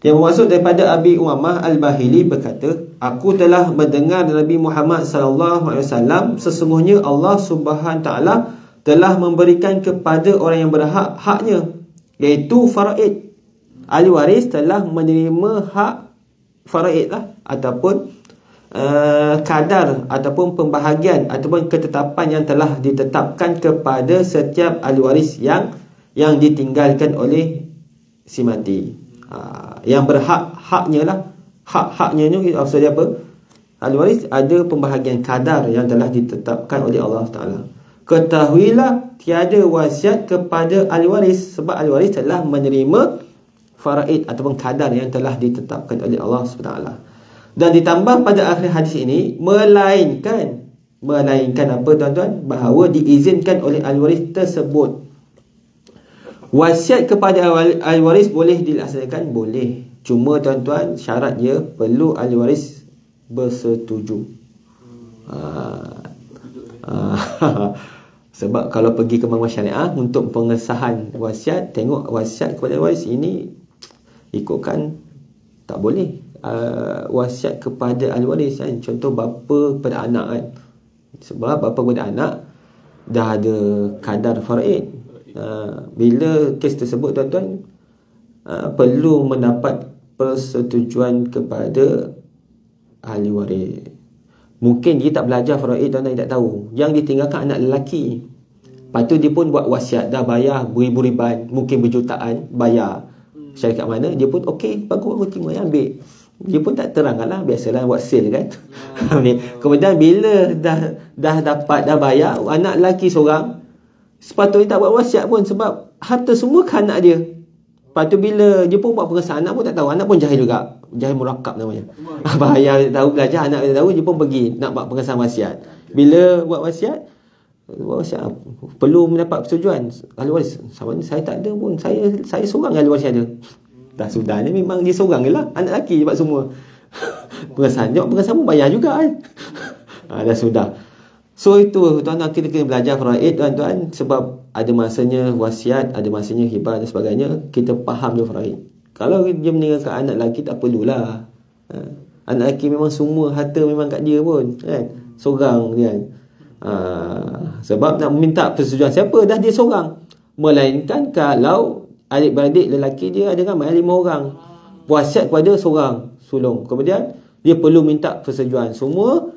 Yang bermaksud daripada Abi Umamah Al-Bahili berkata, aku telah mendengar Nabi Muhammad sallallahu alaihi wasallam, sesungguhnya Allah Subhanahu taala telah memberikan kepada orang yang berhak haknya, iaitu faraid. Ahli waris telah menerima hak faraid lah, ataupun kadar ataupun pembahagian ataupun ketetapan yang telah ditetapkan kepada setiap ahli waris yang ditinggalkan oleh si mati. Yang berhak haknya lah. Hak-haknya ni maksudnya apa? Ahli waris ada pembahagian kadar yang telah ditetapkan oleh Allah Ta'ala. Ketahuilah tiada wasiat kepada ahli waris, sebab ahli waris telah menerima faraid ataupun kadar yang telah ditetapkan oleh Allah SWT. Dan ditambah pada akhir hadis ini, melainkan apa tuan-tuan? Bahawa diizinkan oleh ahli waris tersebut. Wasiat kepada ahli waris boleh dilaksanakan? Boleh. Cuma tuan-tuan, syaratnya perlu ahli waris bersetuju. Sebab kalau pergi ke mahkamah syariah untuk pengesahan wasiat, tengok wasiat kepada ahli waris ini ikutkan tak boleh. Wasiat kepada ahli waris kan, contoh bapa kepada anak kan, sebab bapa kepada anak dah ada kadar faraid. Bila kes tersebut tuan-tuan, perlu mendapat persetujuan kepada ahli waris. Mungkin dia tak belajar faraid, tuan-tuan, dia tak tahu. Yang ditinggalkan anak lelaki. Lepas tu dia pun buat wasiat, dah bayar beribu-riban, mungkin berjutaan, bayar syarikat mana, dia pun okey, bagus, aku terima, ambil. Dia pun tak terangkan lah, biasalah buat sale kan. Kemudian bila dah dapat, dah bayar, anak lelaki seorang, sepatutnya tak buat wasiat pun, sebab harta semua ke anak dia. Lepas tu bila dia pun buat pengesahan, anak pun tak tahu, anak pun jahil juga, jahil murakab namanya. Bahaya, tahu belajar, anak dia tahu, dia pun pergi nak buat pengesahan wasiat. Bila buat wasiat perlu mendapat persetujuan ahli waris. Sama ni saya tak ada pun, saya seorang ahli waris ada. Dah sudah ni memang dia seorang je lah, anak lelaki buat semua. Pengesahan pun bayar juga kan. Dah sudah. So itu tuan-tuan, kita kena belajar faraid tuan-tuan, sebab ada masanya wasiat, ada masanya hibah dan sebagainya. Kita faham je faraid. Kalau dia meninggalkan anak lelaki, tak perlulah. Anak lelaki memang semua harta memang kat dia pun kan, seorang dia kan. Sebab nak minta persetujuan siapa, dah dia seorang. Melainkan kalau adik-beradik lelaki dia ada ramai, 5 orang, wasiat kepada seorang sulung, kemudian dia perlu minta persetujuan semua.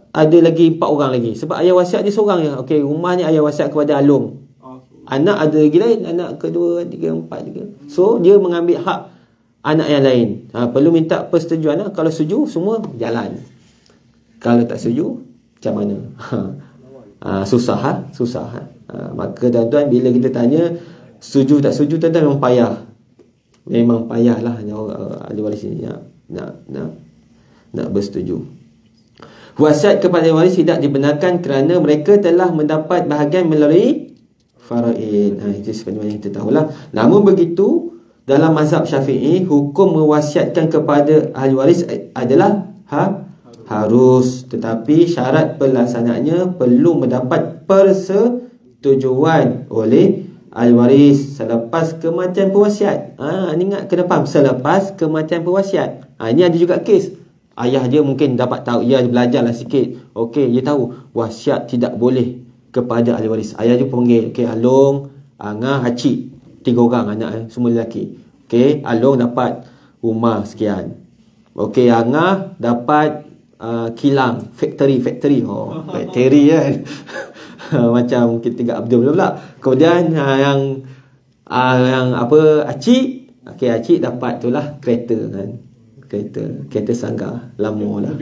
Ada lagi 4 orang lagi, sebab ayah wasiat dia seorang je. Okey, rumah ni ayah wasiat kepada Alung, anak ada lagi lain, anak kedua, 3, 4 juga. So dia mengambil hak anak yang lain. Perlu minta persetujuan lah. Kalau setuju, semua jalan. Kalau tak setuju, macam mana? Susah. Maka tuan-tuan, bila kita tanya setuju tak setuju, tuan-tuan, memang payah lah ahli waris ini nak bersetuju. Wasiat kepada waris tidak dibenarkan kerana mereka telah mendapat bahagian melalui faraid. Itu seperti mana kita tahulah. Namun begitu, dalam mazhab Syafi'i, hukum mewasiatkan kepada ahli waris adalah harus, tetapi syarat pelaksanaannya perlu mendapat persetujuan oleh ahli waris selepas kematian pewasiat. Ingat, kena faham, selepas kematian pewasiat. Ini ada juga kes. Ayah dia mungkin dapat tahu, dia belajarlah sikit. Okey, dia tahu wasiat tidak boleh kepada ahli waris. Ayah dia panggil, okey, Along, Angah, Hacik, 3 orang anak, semua lelaki. Okey, Along dapat rumah sekian. Okey, Angah dapat kilang, factory. Factory kan. Macam kita tinggal Abdul pula. Kemudian yang Acik, okey, Acik dapat itulah kereta kan. Kereta sanggar lama lah.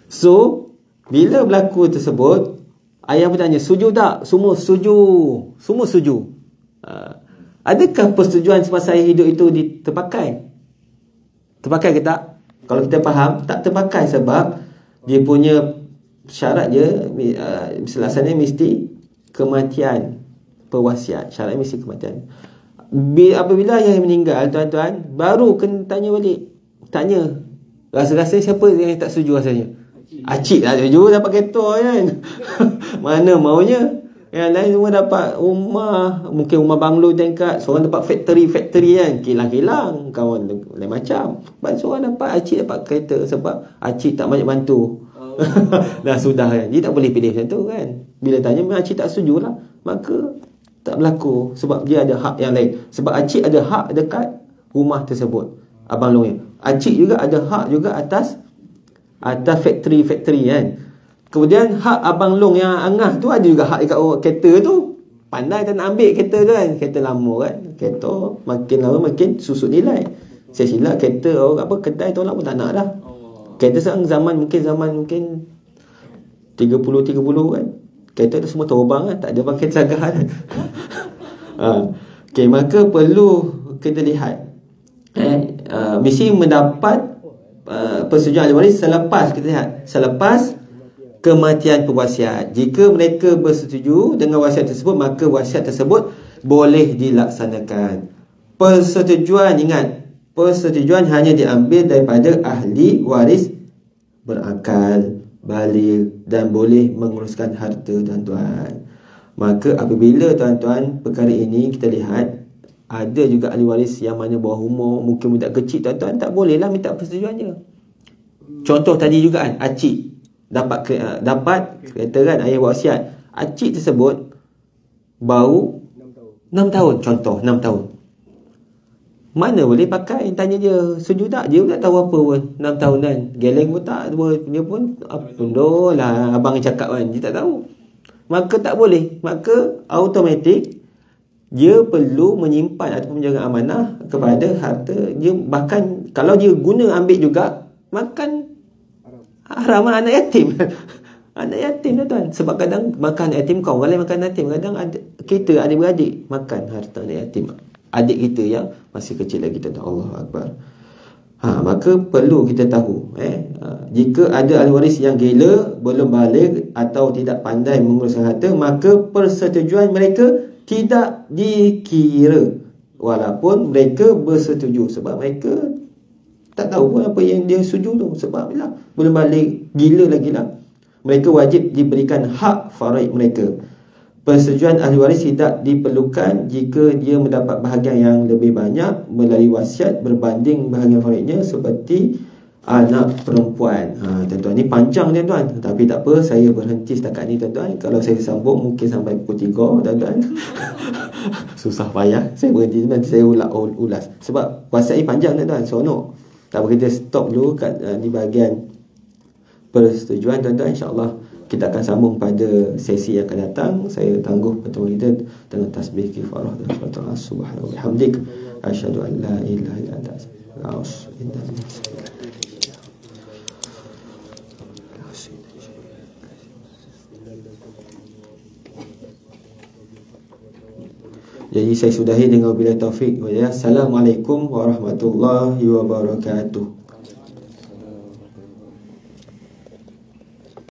So bila berlaku tersebut, Ayah bertanya, setuju tak? Semua setuju. Semua setuju. Adakah persetujuan semasa ayah hidup itu terpakai? Terpakai ke tak? Kalau kita faham, tak terpakai sebab dia punya syarat dia selasannya mesti kematian pewasiat. Syaratnya mesti kematian. Apabila ayah meninggal, tuan-tuan, baru kena tanya balik. Tanya, rasa-rasa siapa yang tak setuju rasanya? Acik tak setuju, dapat kereta kan. Mana maunya. Yang lain semua dapat rumah, mungkin rumah banglo tingkat, seorang dapat factory kan, kilang-kilang, kawan lain macam. Seorang dapat, acik dapat kereta sebab acik tak banyak bantu. Dah sudah kan. Dia tak boleh pilih macam tu kan. Bila tanya, acik tak setuju lah, maka tak berlaku sebab dia ada hak yang lain. Sebab acik ada hak dekat rumah tersebut, abang long. Acik juga ada hak juga atas factory kan. Kemudian hak abang long yang angah tu ada juga hak dekat kereta tu. Pandai tak nak ambil kereta tu kan. Kereta lama kan. Kereta makin lama makin susut nilai. Saya silap kereta kedai tolak pun tak nak dah. Kereta sekarang zaman mungkin 30 kan. Kereta tu semua terbang kan. Tak ada pakai telagah kan. Okay, maka perlu kita lihat mesti mendapat persetujuan ahli waris selepas kita lihat selepas kematian pewasiat. Jika mereka bersetuju dengan wasiat tersebut, maka wasiat tersebut boleh dilaksanakan. Persetujuan, ingat, persetujuan hanya diambil daripada ahli waris berakal, baligh dan boleh menguruskan harta, tuan-tuan. Maka apabila tuan-tuan perkara ini kita lihat, ada juga ahli waris yang mana bawah umur, mungkin budak kecil, tuan-tuan, tak bolehlah minta persetujuannya. Contoh tadi juga kan, acik dapat kereta kan, ayah wasiat. Acik tersebut baru 6 tahun. Contoh 6 tahun. Mana boleh pakai? Tanya dia, setuju tak? Dia pun tak tahu apa pun. 6 tahun kan. Geleng pun tak. Dia pun apa lah abang cakap kan. Dia tak tahu. Maka tak boleh. Maka automatik dia perlu menyimpan ataupun menjaga amanah kepada harta dia. Bahkan kalau dia guna ambil juga, makan haram anak yatim. Anak yatim tuan. Sebab kadang makan yatim, kau orang lain makan yatim. Kadang kita adik-beradik makan harta anak yatim. Adik kita yang masih kecil lagi, tuan. Allahu Akbar. Maka perlu kita tahu jika ada ahli waris yang gila, belum baligh atau tidak pandai menguruskan harta, maka persetujuan mereka tidak dikira walaupun mereka bersetuju. Sebab mereka tak tahu pun apa yang dia setuju tu. Sebab bila belum balik, gila lagi lah. Mereka wajib diberikan hak faraid mereka. Persetujuan ahli waris tidak diperlukan jika dia mendapat bahagian yang lebih banyak melalui wasiat berbanding bahagian faraidnya, seperti anak perempuan. Tuan-tuan, ni panjang tuan-tuan, tapi tak apa, saya berhenti setakat ni tuan-tuan. Kalau saya sambung mungkin sampai pukul 3 tuan-tuan. Susah payah. Saya berhenti, nanti saya ulas. Sebab wasiat ni panjang tuan-tuan. So no, tak apa, kita stop dulu kat di bahagian persetujuan tuan-tuan. InsyaAllah kita akan sambung pada sesi yang akan datang. Saya tangguh pertemuan kita dengan tasbih kifarah dan salawat subhanahu wa bihamdik asyhadu an la ilaha illa anta astaghfiruka wa atubu ilaik. Jadi saya sudahi dengan wabillahi taufik. Assalamualaikum warahmatullahi wabarakatuh.